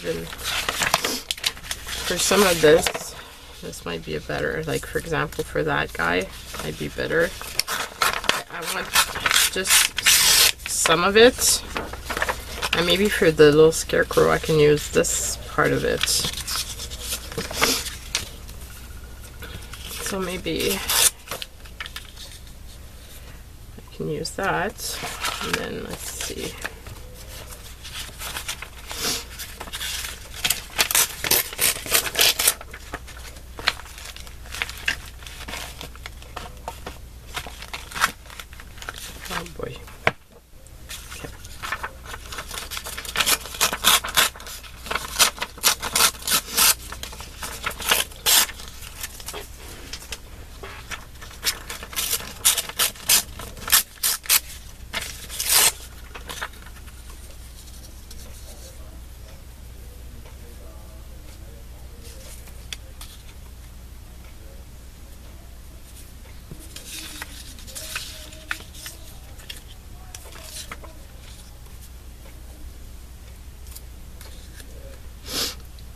even for some of this might be a better, like for example for that guy, might be better. I want just some of it, and maybe for the little scarecrow I can use this part of it. So maybe I can use that, and then let's see. Oh boy. Okay.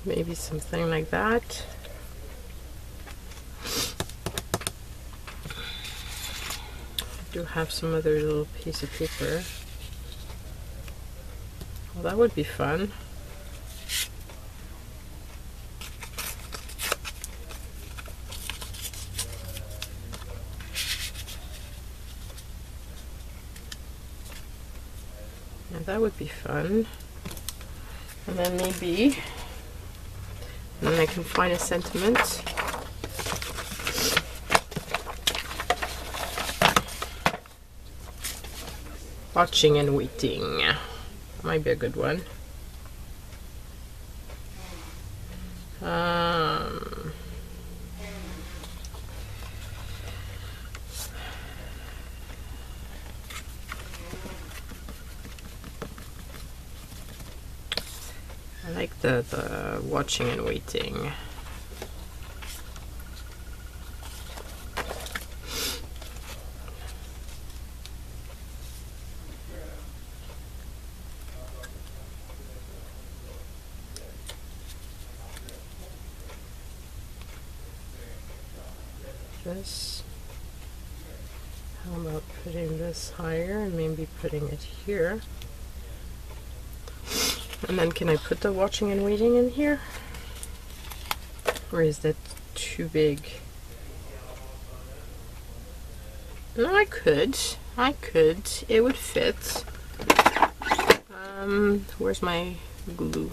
Maybe something like that. I do have some other little piece of paper. Well, that would be fun. Yeah, that would be fun. And then maybe, and then I can find a sentiment. Watching and waiting. Might be a good one. I like the watching and waiting. This. How about putting this higher and maybe putting it here? And then can I put the watching and waiting in here? Or is that too big? No, I could. It would fit. Where's my glue?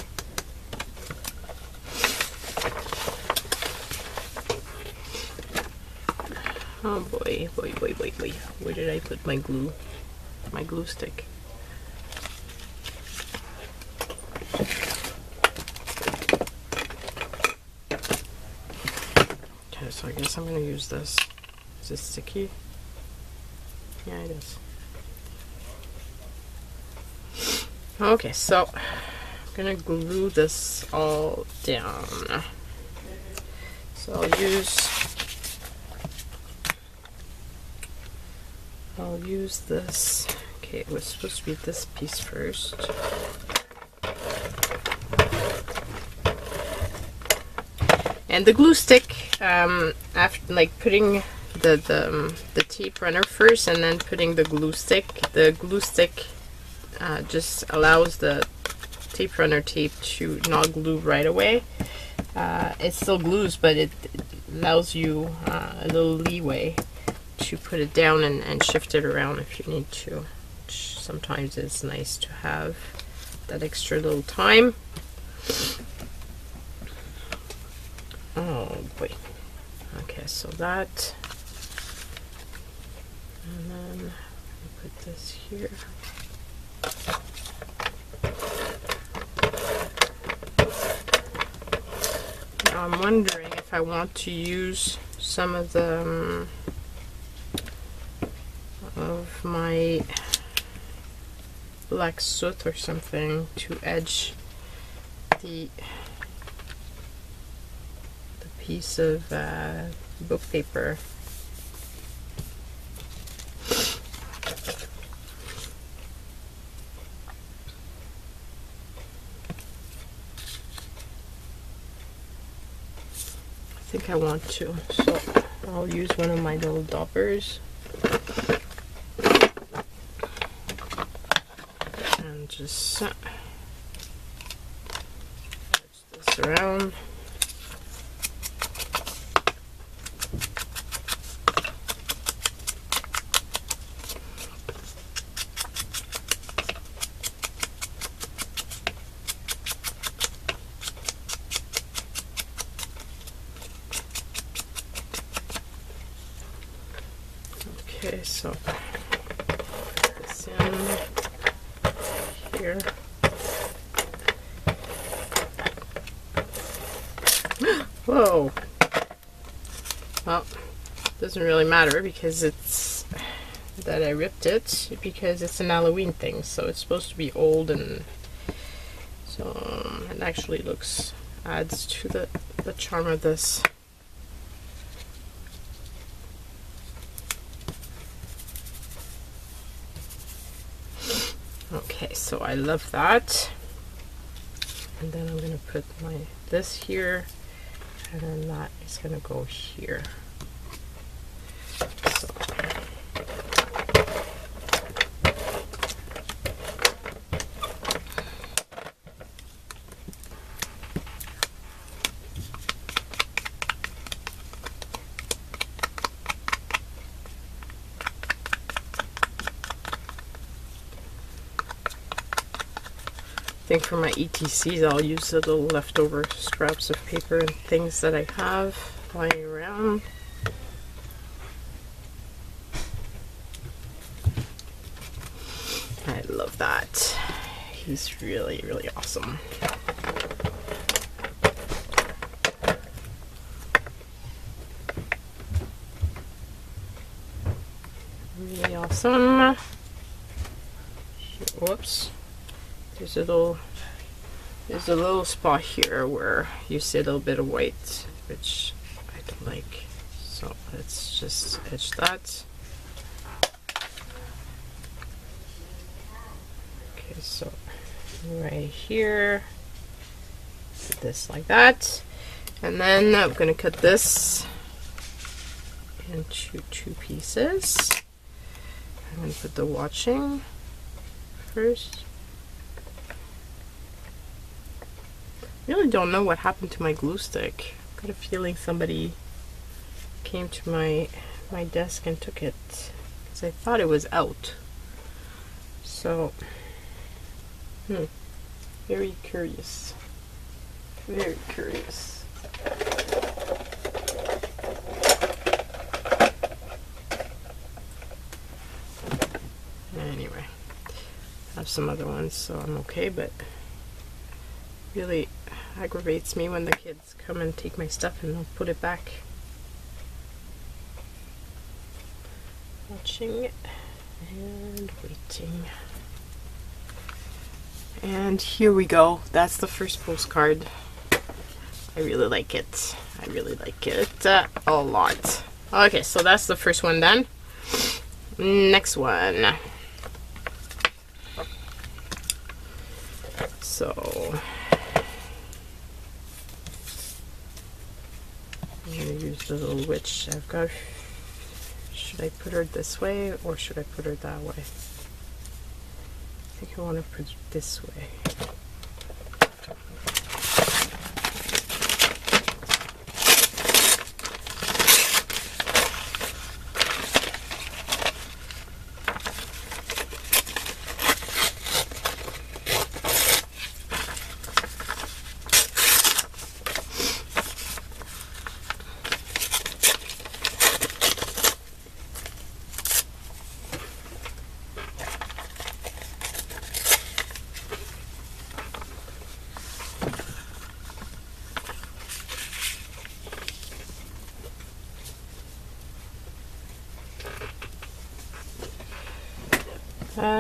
Oh boy. Where did I put my glue? My glue stick. Okay, so I guess I'm gonna use this. Is it sticky? Yeah, it is. Okay, so I'm gonna glue this all down. So I'll use this. Okay, it was supposed to be this piece first. And the glue stick, after like putting the tape runner first and then putting the glue stick just allows the tape runner tape to not glue right away. It still glues, but it allows you a little leeway to put it down and shift it around if you need to. Which sometimes it's nice to have that extra little time. Oh boy. Okay, so that, and then put this here. Now I'm wondering if I want to use some of the of my black soot or something to edge the piece of book paper. think I want to. So I'll use one of my little doppers and just switch this around. Okay, so put this in here. Whoa! Well, doesn't really matter because it's that I ripped it, because it's an Halloween thing, so it's supposed to be old, and so it actually adds to the charm of this. Okay, so I love that. And then I'm gonna put this here, and then that is gonna go here. So I think for my ETCs I'll use the little leftover scraps of paper and things that I have lying around. I love that. He's really, really awesome. Really awesome. Whoops. There's a little spot here where you see a little bit of white, which I don't like. So let's just etch that. Okay, so right here, put this like that, and then I'm gonna cut this into 2 pieces. I'm gonna put the watching first. I really don't know what happened to my glue stick. I've got a feeling somebody came to my desk and took it, because I thought it was out. So, very curious. Very curious. Anyway, I have some other ones, so I'm okay, but really aggravates me when the kids come and take my stuff and they'll put it back. Watching and waiting. And here we go. That's the first postcard. I really like it. I really like it a lot. Okay, so that's the first one done. Next one. So I'm going to use the little witch I've got. Should I put her this way or should I put her that way? I think I want to put it this way.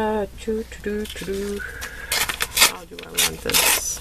How do I want this?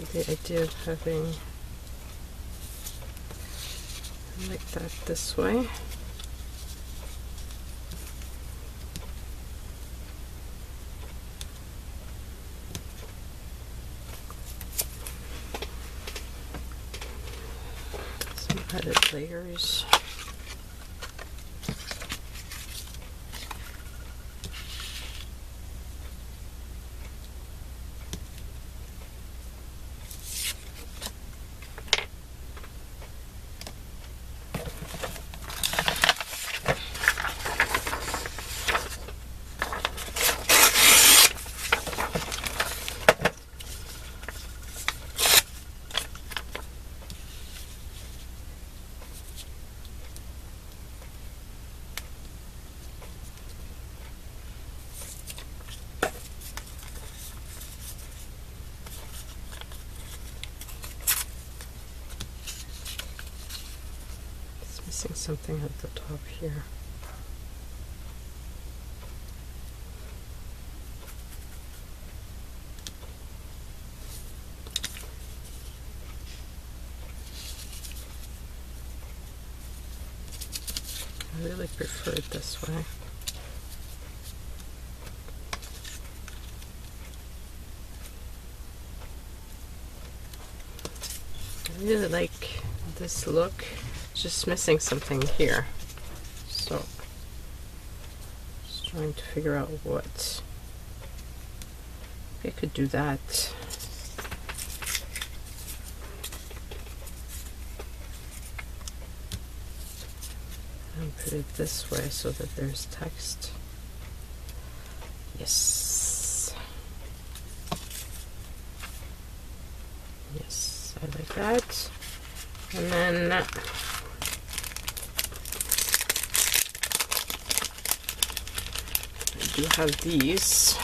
the idea of having like that this way. Some added layers. Missing something at the top here. I really prefer it this way. I really like this look. Just missing something here, so just trying to figure out what. I could do that. And put it this way so that there's text. Yes. Yes, I like that. And then I do have these.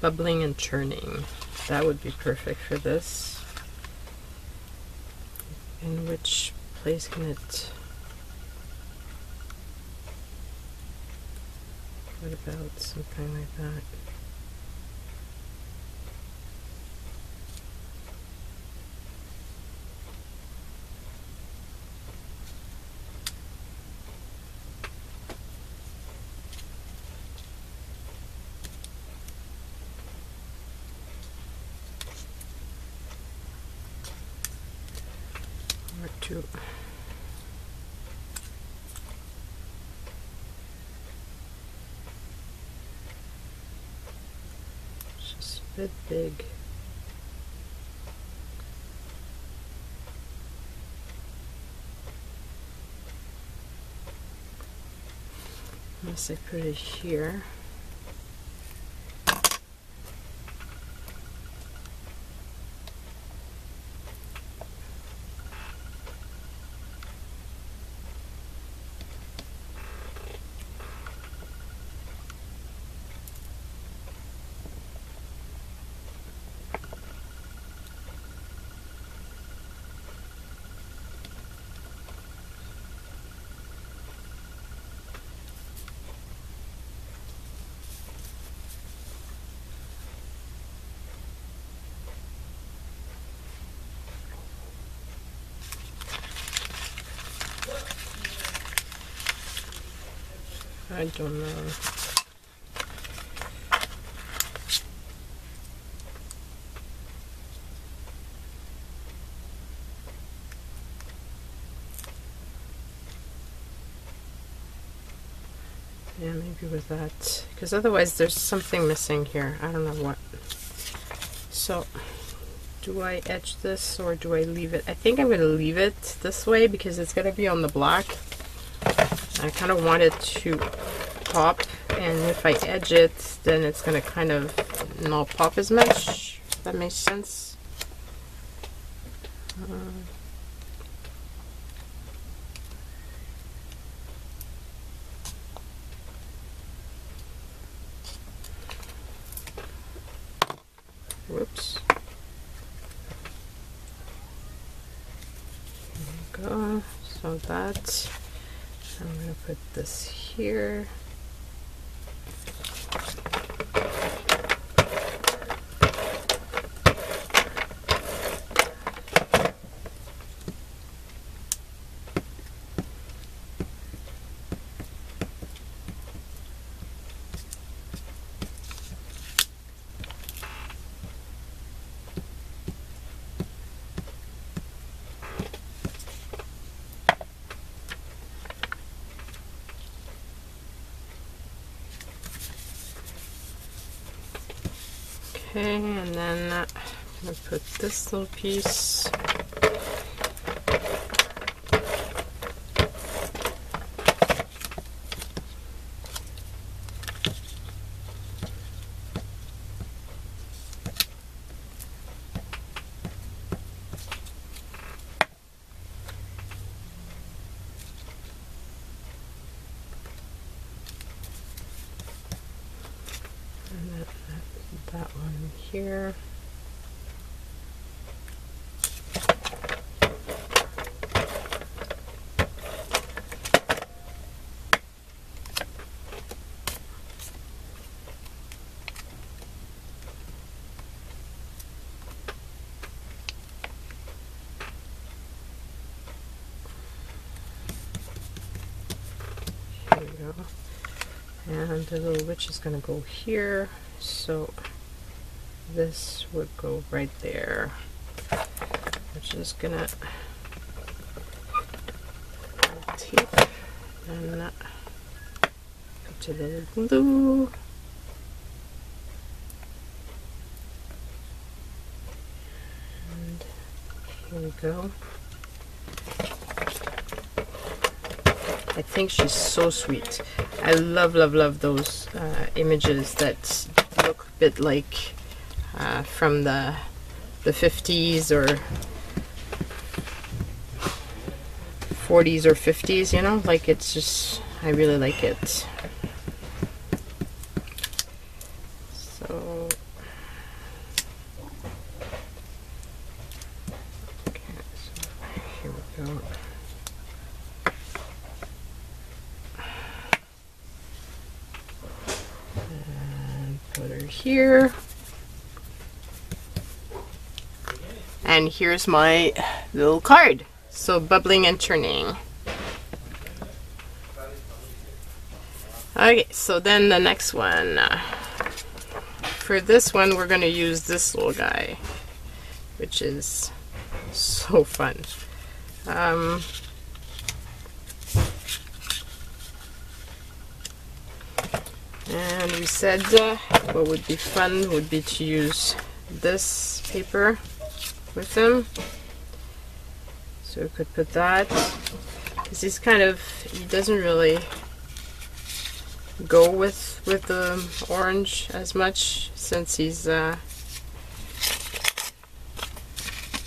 Bubbling and churning. That would be perfect for this. In which place can it... What about something like that? Two. It's just a bit big. Unless I put it here. I don't know. Yeah, maybe with that, because otherwise there's something missing here. I don't know what. So, do I etch this or do I leave it? I think I'm going to leave it this way because it's going to be on the black. I kind of want it to pop, and if I edge it, then it's going to kind of not pop as much, if that makes sense. Whoops. There we go. So that, I'm going to put this here. Okay, and then I'm going to put this little piece. That one here. Here we go. And the little witch is going to go here. So this would go right there. We're just gonna tape and put a little glue. And here we go. I think she's so sweet. I love, love, love those images that look a bit like from the 50s or 40s or 50s, you know, like it's just, I really like it. So, okay, so here we go. And put her here. And here's my little card. So bubbling and turning. Okay, so then the next one. For this one, we're going to use this little guy, which is so fun. And we said what would be fun would be to use this paper with them. So we could put that, because he's kind of, he doesn't really go with the orange as much, since he's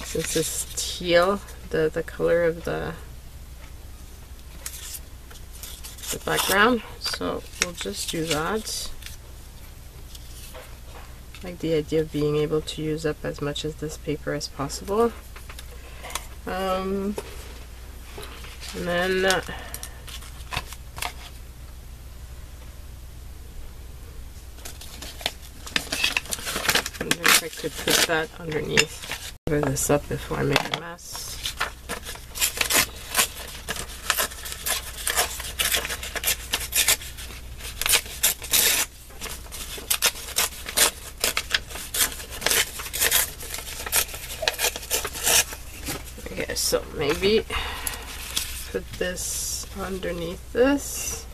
since it's teal, the color of the background. So we'll just do that. I like the idea of being able to use up as much of this paper as possible. And then I wonder if I could put that underneath. Cover this up before I make a mess. Okay, so maybe put this underneath this.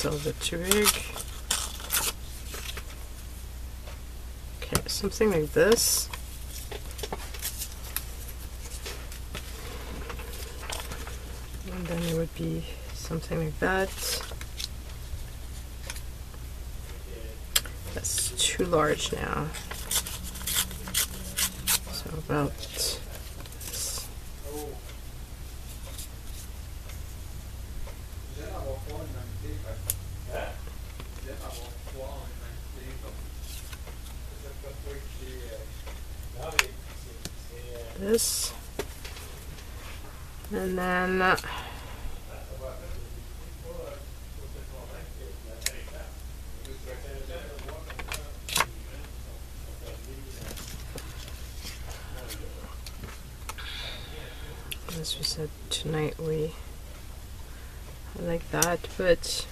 still a bit too big. Okay, something like this. And then it would be something like that. That's too large now. So about this. This. And then as we said tonight, I like that, but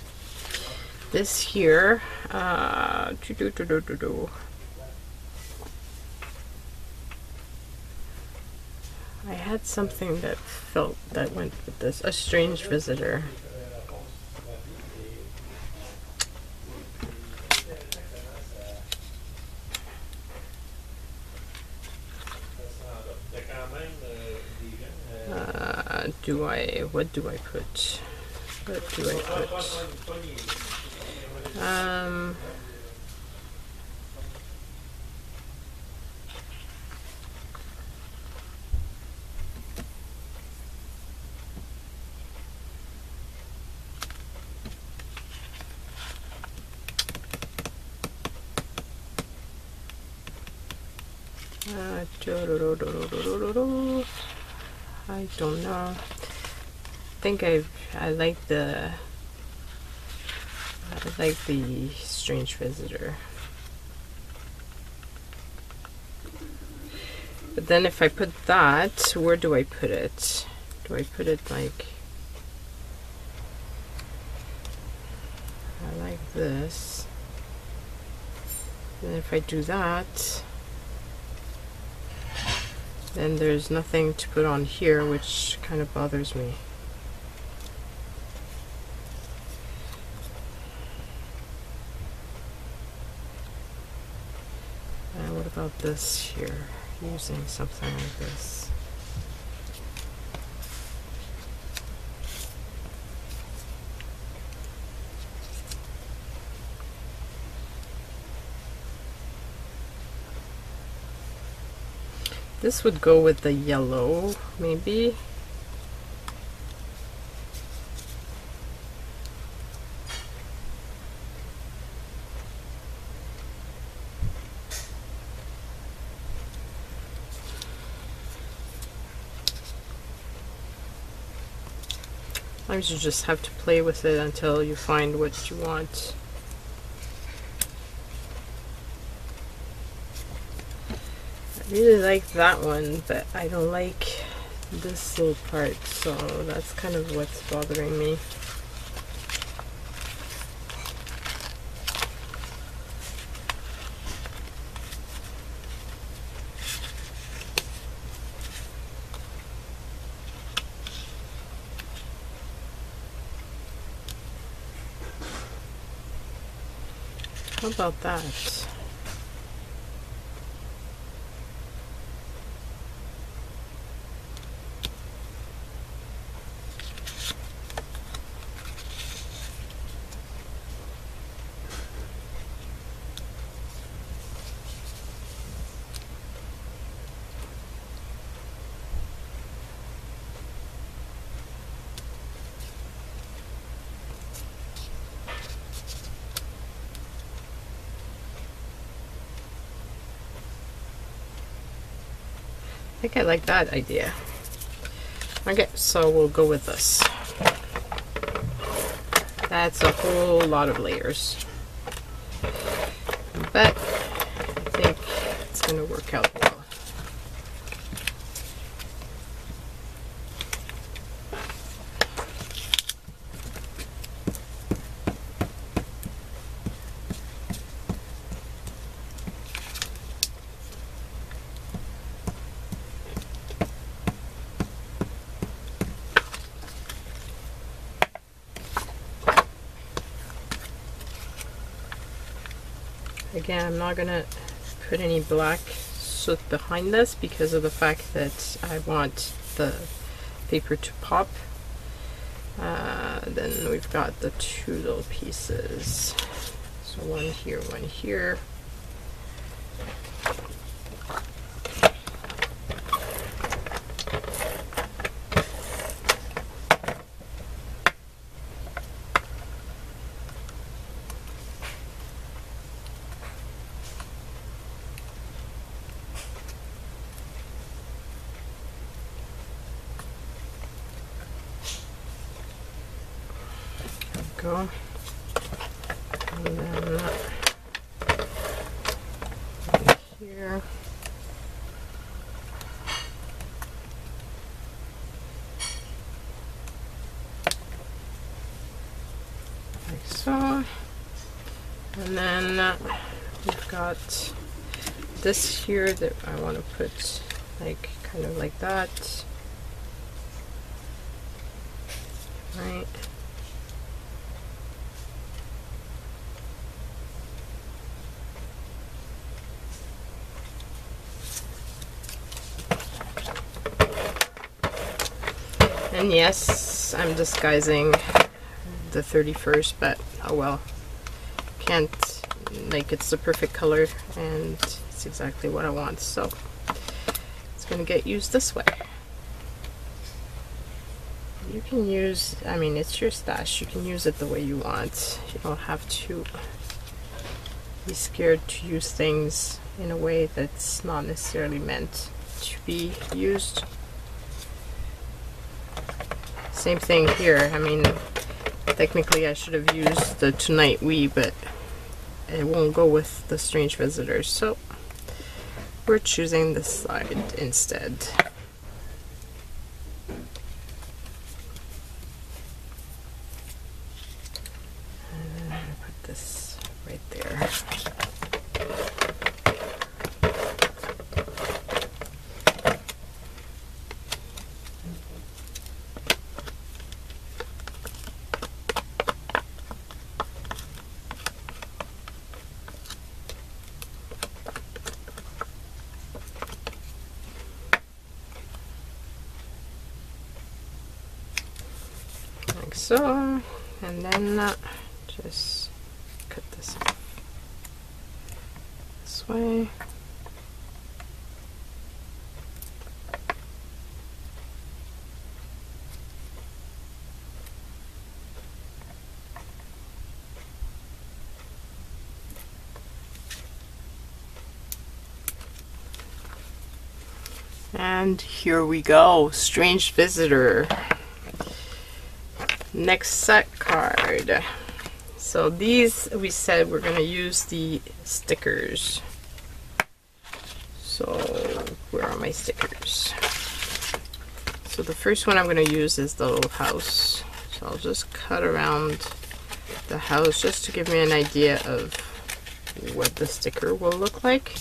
this here, I had something that went with this, a strange visitor. What do I put? I don't know. I think I like the strange visitor. But then if I put that, where do I put it? Do I put it like this? And if I do that, then there's nothing to put on here, which kind of bothers me. And what about this here? Using something like this. This would go with the yellow, maybe. Sometimes you just have to play with it until you find what you want. I really like that one, but I don't like this little part, so that's kind of what's bothering me. How about that? I think I like that idea. Okay, so we'll go with this. That's a whole lot of layers, but I think it's going to work out well. Again, I'm not gonna put any black soot behind this because of the fact that I want the paper to pop. Then we've got the two little pieces. So one here, one here. Go. And then here. Like so. And then we've got this here that I want to put like kind of like that. Right. And yes, I'm disguising the 31st, but oh well. Can't, like, it's the perfect color and it's exactly what I want, so it's gonna get used this way. You can use, I mean, it's your stash, you can use it the way you want. You don't have to be scared to use things in a way that's not necessarily meant to be used. Same thing here. I mean, technically I should have used the Tonight We, but it won't go with the Strange Visitors, so we're choosing this side instead. And then I'm going to put this right there. Like so, and then just cut this off this way. And here we go, Strange Visitor. Next set card. So these, we said we're going to use the stickers. So where are my stickers? So the first one I'm going to use is the little house. So I'll just cut around the house just to give me an idea of what the sticker will look like.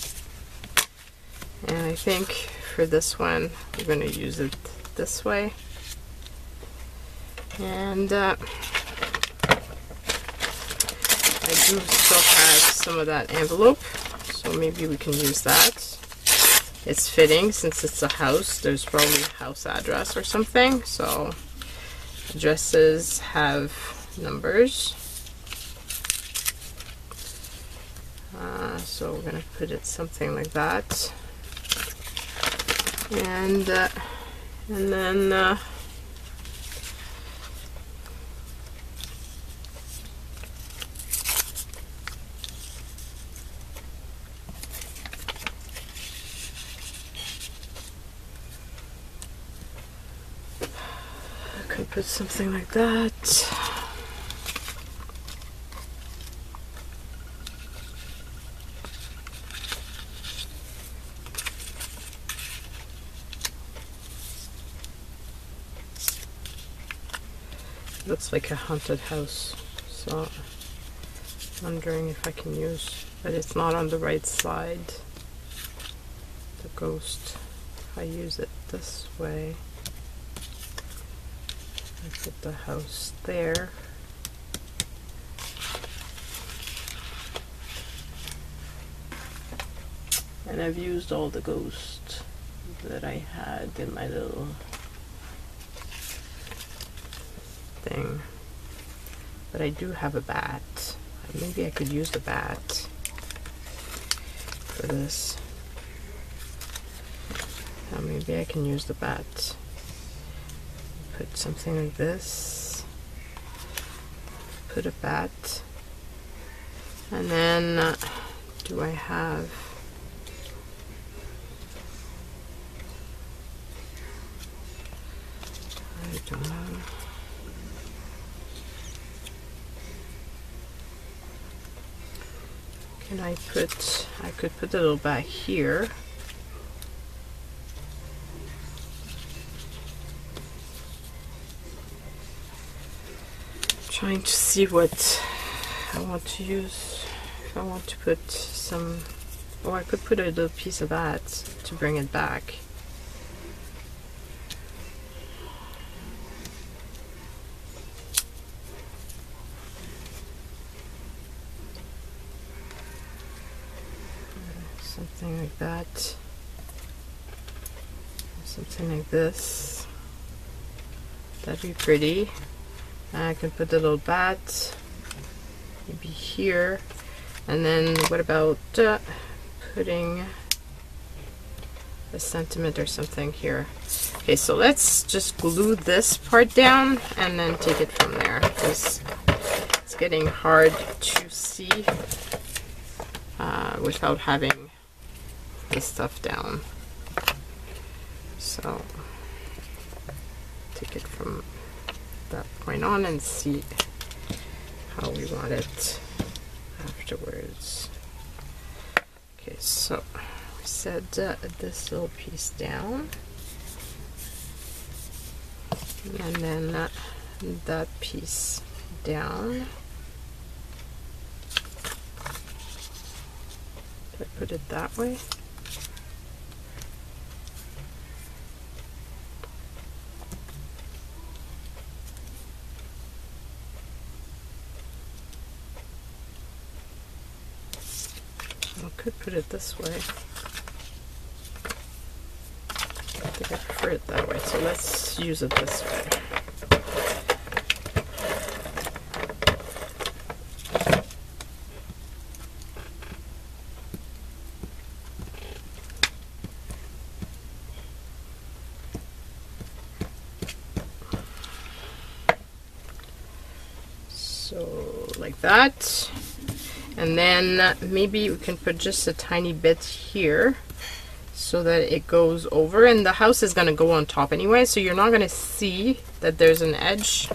And I think for this one, we're going to use it this way. And I do still have some of that envelope, so maybe we can use that. It's fitting since it's a house. There's probably a house address or something, so addresses have numbers. So we're going to put it something like that. And then put something like that. Looks like a haunted house, so I'm wondering if I can use, but it's not on the right side, the ghost. If I use it this way, I put the house there. And I've used all the ghosts that I had in my little thing. But I do have a bat. Maybe I could use the bat for this. Maybe I can use the bat. Put something like this. Put a bat. And then, do I have... I don't know. Can I could put a little bat here. Trying to see what I want to use. If I want to put some, or I could put a little piece of that to bring it back. Something like that. Something like this. That'd be pretty. I can put a little bat maybe here. And then what about putting a sentiment or something here? Okay, so let's just glue this part down and then take it from there, because it's getting hard to see without having the stuff down. So take it from that point on and see how we want it afterwards. Okay, so we set this little piece down, and then that piece down. Did I put it that way? I could put it this way. I think I prefer it that way, so let's use it this way. So like that. And then maybe we can put just a tiny bit here so that it goes over, and the house is going to go on top anyway, so you're not going to see that there's an edge.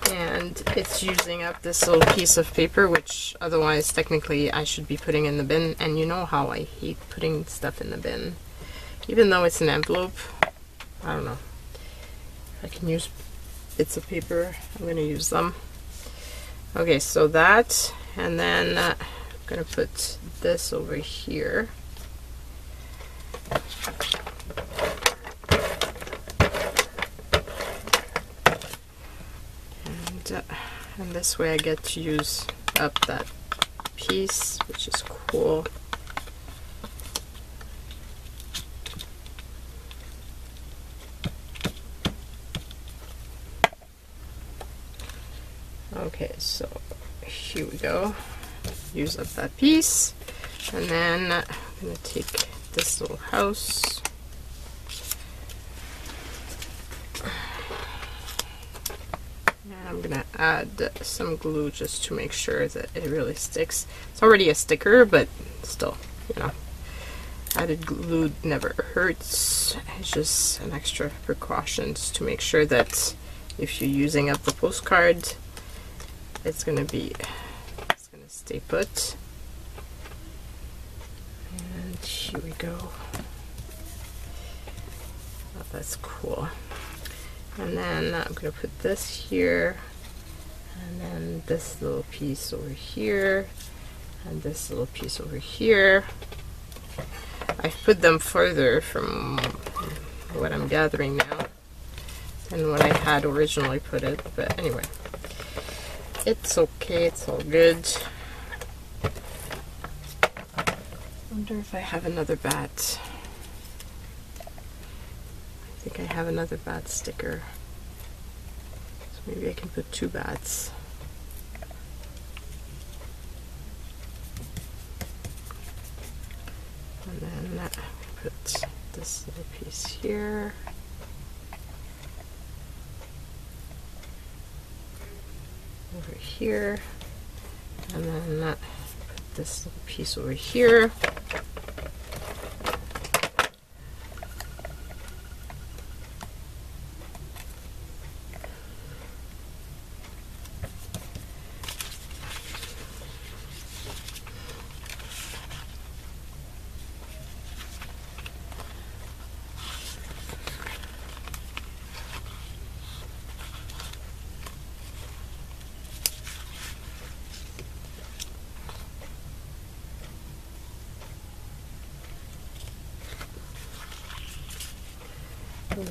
And it's using up this little piece of paper, which otherwise technically I should be putting in the bin, and you know how I hate putting stuff in the bin. Even though it's an envelope, I don't know. I can use bits of paper, I'm going to use them. Okay, so that, and then I'm going to put this over here. And this way I get to use up that piece, which is cool. Okay, so here we go. Use up that piece, and then I'm going to take this little house. And I'm going to add some glue just to make sure that it really sticks. It's already a sticker, but still, you know, added glue never hurts. It's just an extra precaution to make sure that if you're using up the postcard, it's gonna stay put. And here we go. Oh, that's cool. And then I'm gonna put this here, and then this little piece over here, and this little piece over here. I've put them further from what I'm gathering now than what I had originally put it, but anyway. It's okay, it's all good. wonder if I have another bat. I think I have another bat sticker. So maybe I can put 2 bats. And then put this little piece here. Over here. And then put this little piece over here.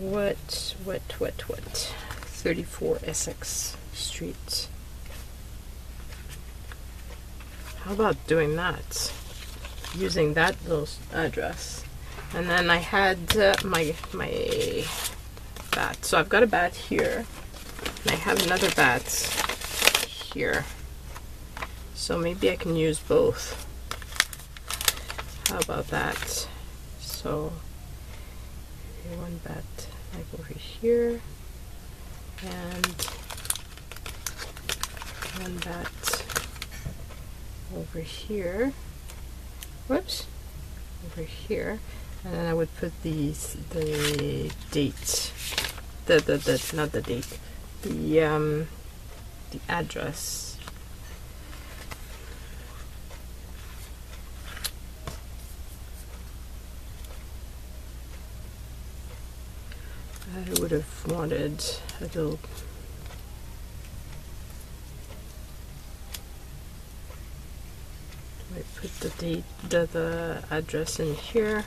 What? 34 Essex Street. How about doing that? Using that little address. And then I had my bat. So I've got a bat here. And I have another bat here. So maybe I can use both. How about that? So one bat like over here, and one bat over here. Whoops, over here, and then I would put the date, not the date, the address. I would have wanted a little I put the date, the address in here.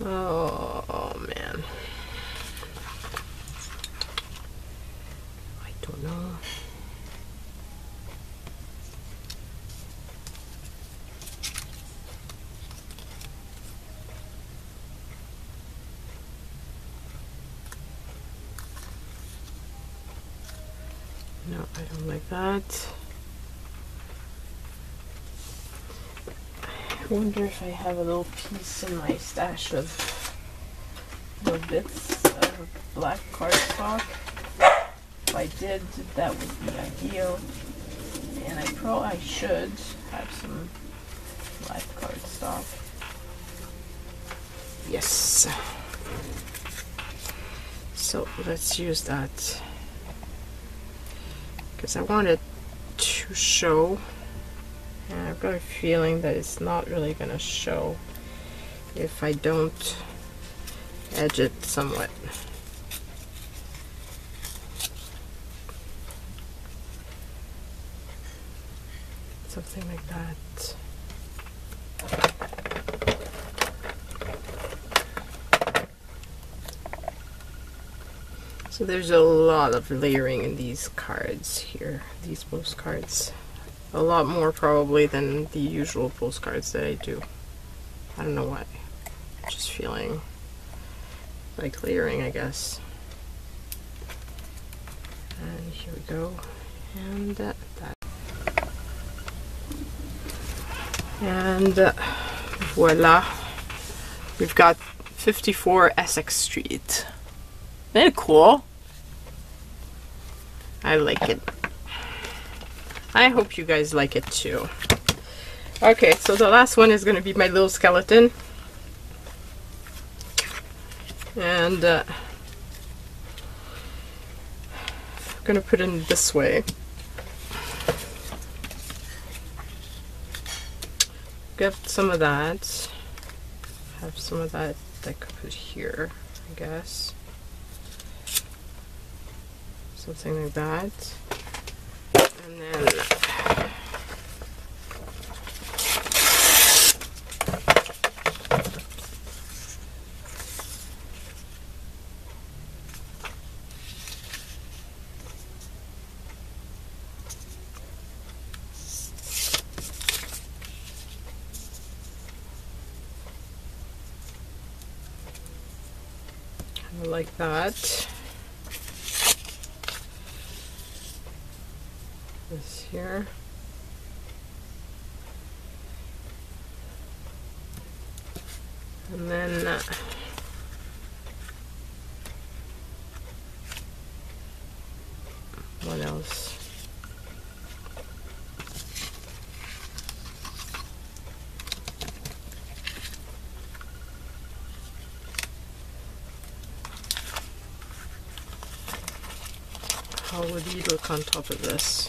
Oh man, I don't know. No, I don't like that. I wonder if I have a little piece in my stash of little bits of black cardstock. If I did, that would be ideal. And I should have some black cardstock. Yes. So let's use that. Because I want it to show, and I've got a feeling that it's not really going to show if I don't edge it somewhat. Something like that. So there's a lot of layering in these cards here, these postcards. A lot more probably than the usual postcards that I do. I don't know why. Just feeling like layering, I guess. And here we go. And that. And voila. We've got 54 Essex Street. Isn't it cool? I like it. I hope you guys like it too. Okay, so the last one is going to be my little skeleton. And I'm going to put it this way. Get some of that. Have some of that I could put here, I guess. Something like that. And then like that. This here. And then what else? How would he look on top of this?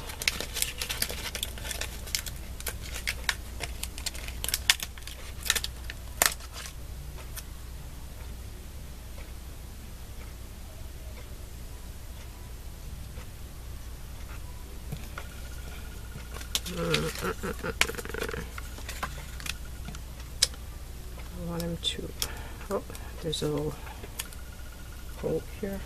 I want him to, oh, there's a little hole here.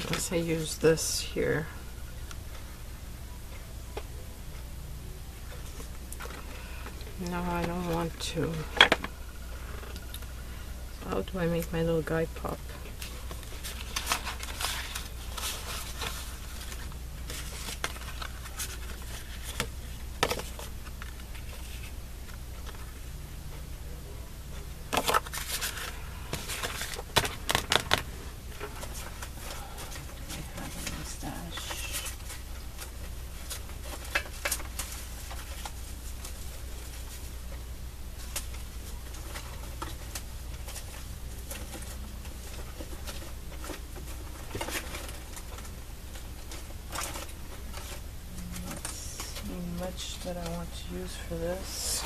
Unless I use this here. No, I don't want to. How do I make my little guy pop? That I want to use for this.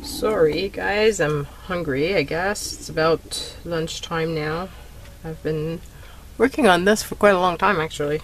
Sorry guys, I'm hungry, I guess. It's about lunchtime now. I've been working on this for quite a long time actually.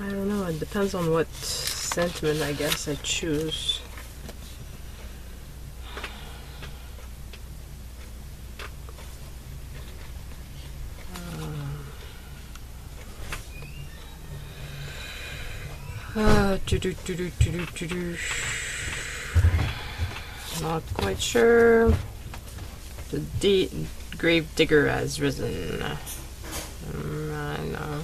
I don't know, it depends on what sentiment I guess I choose. Not quite sure. The grave digger has risen. I know.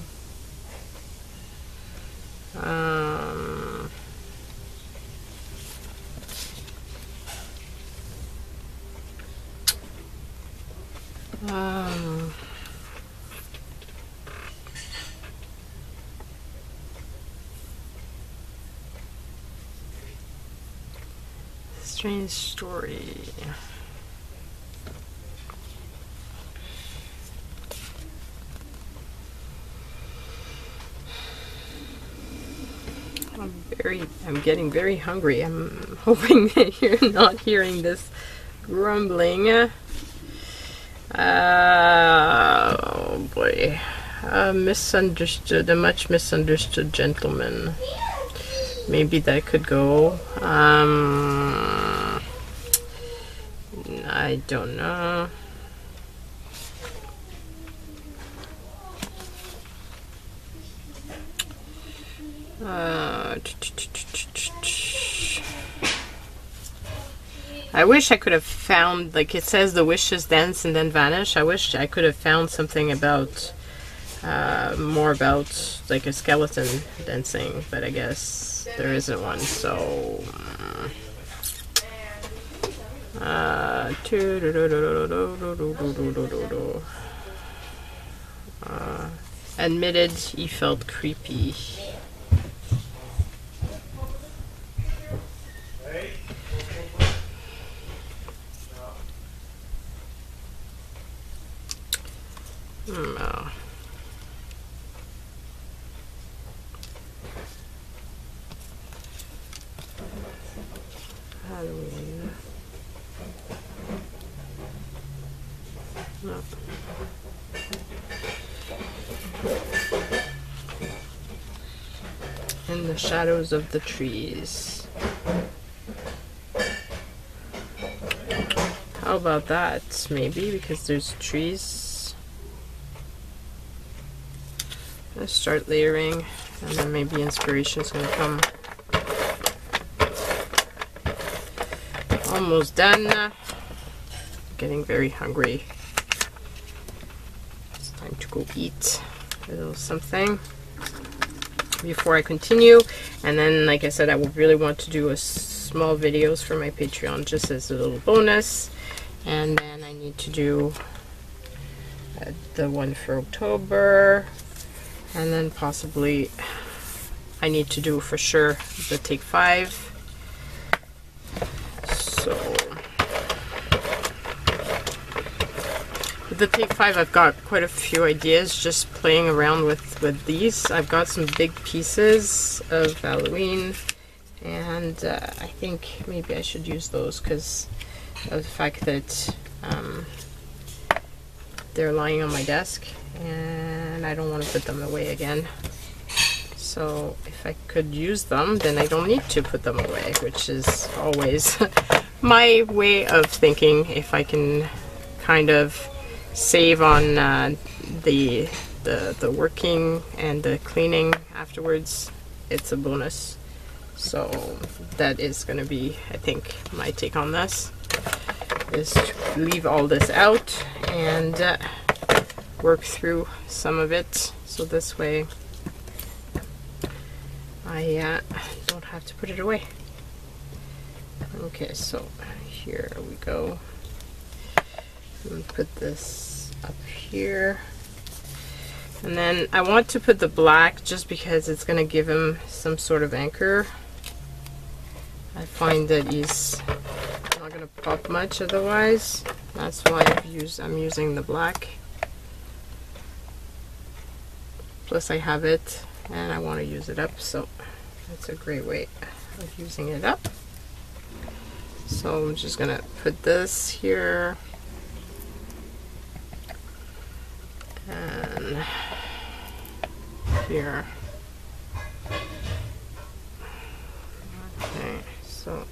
Strange story. I'm getting very hungry. I'm hoping that you're not hearing this grumbling. Oh boy. Misunderstood, a much misunderstood gentleman. Maybe that could go. I don't know. I wish I could have found, like it says the wishes dance and then vanish. I wish I could have found something about more about like a skeleton dancing, but I guess there isn't one. So admitted he felt creepy. No. Halloween. No. In the shadows of the trees. How about that? Maybe because there's trees. Let's start layering, and then maybe inspiration's gonna come. Almost done. Getting very hungry. It's time to go eat a little something before I continue. And then, like I said, I would really want to do a small videos for my Patreon just as a little bonus. And then I need to do the one for October, and then possibly I need to do for sure the take 5. So with the take 5, I've got quite a few ideas just playing around with these. I've got some big pieces of Halloween, and I think maybe I should use those because of the fact that they're lying on my desk and I don't want to put them away again. So if I could use them, then I don't need to put them away, which is always my way of thinking. If I can kind of save on the working and the cleaning afterwards, it's a bonus. So that is going to be, I think, my take on this, is to leave all this out and work through some of it, so this way I don't have to put it away. Okay, so here we go. I'm gonna put this up here, and then I want to put the black just because it's going to give him some sort of anchor. I find that he's not going to pop much otherwise. That's why I'm using the black. Plus I have it and I want to use it up, so that's a great way of using it up. So I'm just going to put this here and here. Okay, so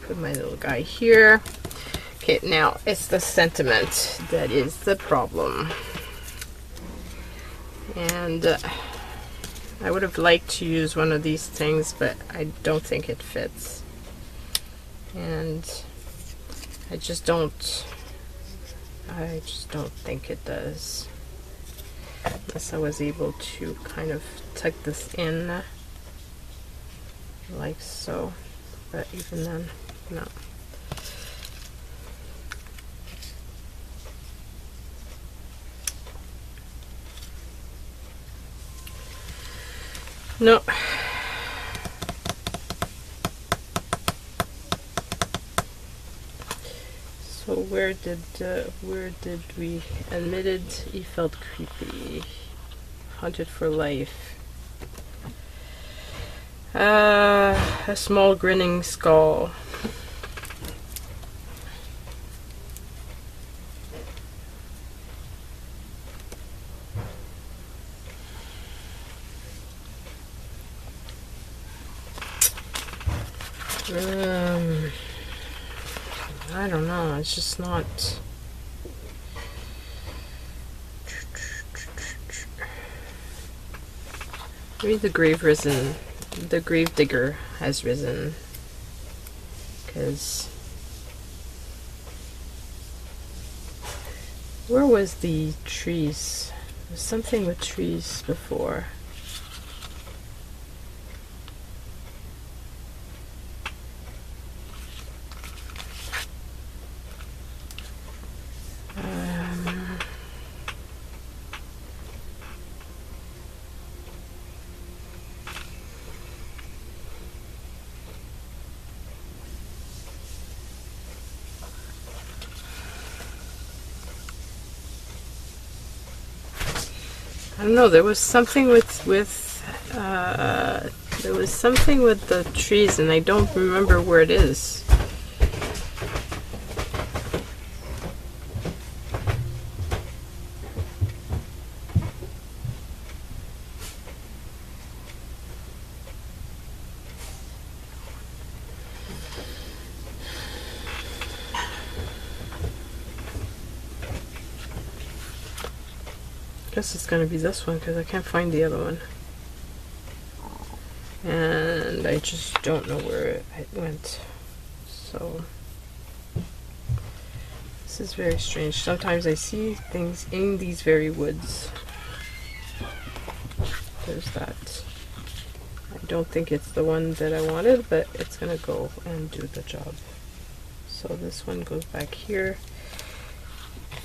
put my little guy here. Okay, now it's the sentiment that is the problem. And I would have liked to use one of these things, but I don't think it fits. And I just don't think it does. Unless I was able to kind of tuck this in like so, but even then, no. No. So where did we admitted he felt creepy, hunted for life. A small grinning skull. I don't know, it's just not. Maybe the grave digger has risen, because where was the trees? There's something with trees before. I don't know, there was something with the trees, and I don't remember where it is. I guess it's gonna be this one because I can't find the other one, and I just don't know where it went. So this is very strange. Sometimes I see things in these very woods. There's that. I don't think it's the one that I wanted, but it's gonna go and do the job. So this one goes back here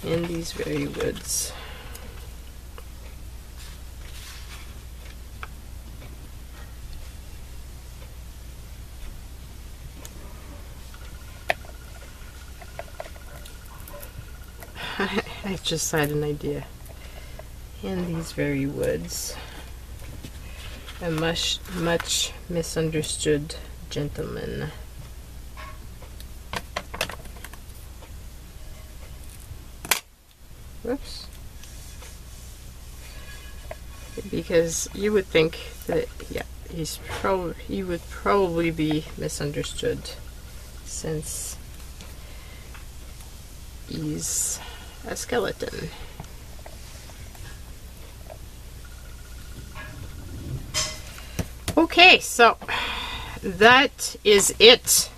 in these very woods. I just had an idea. In these very woods, a much misunderstood gentleman. Whoops. Because you would think that, yeah, he would probably be misunderstood, since he's a skeleton. Okay, so that is it.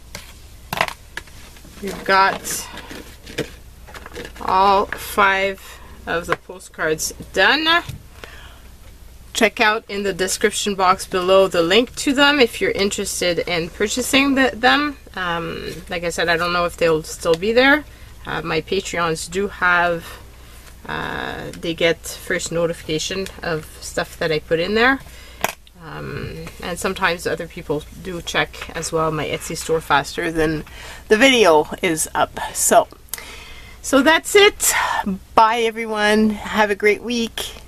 We've got all 5 of the postcards done. Check out in the description box below the link to them if you're interested in purchasing them. Like I said, I don't know if they'll still be there. My Patreons do have, they get first notification of stuff that I put in there. And sometimes other people do check as well my Etsy store faster than the video is up. So that's it. Bye everyone. Have a great week.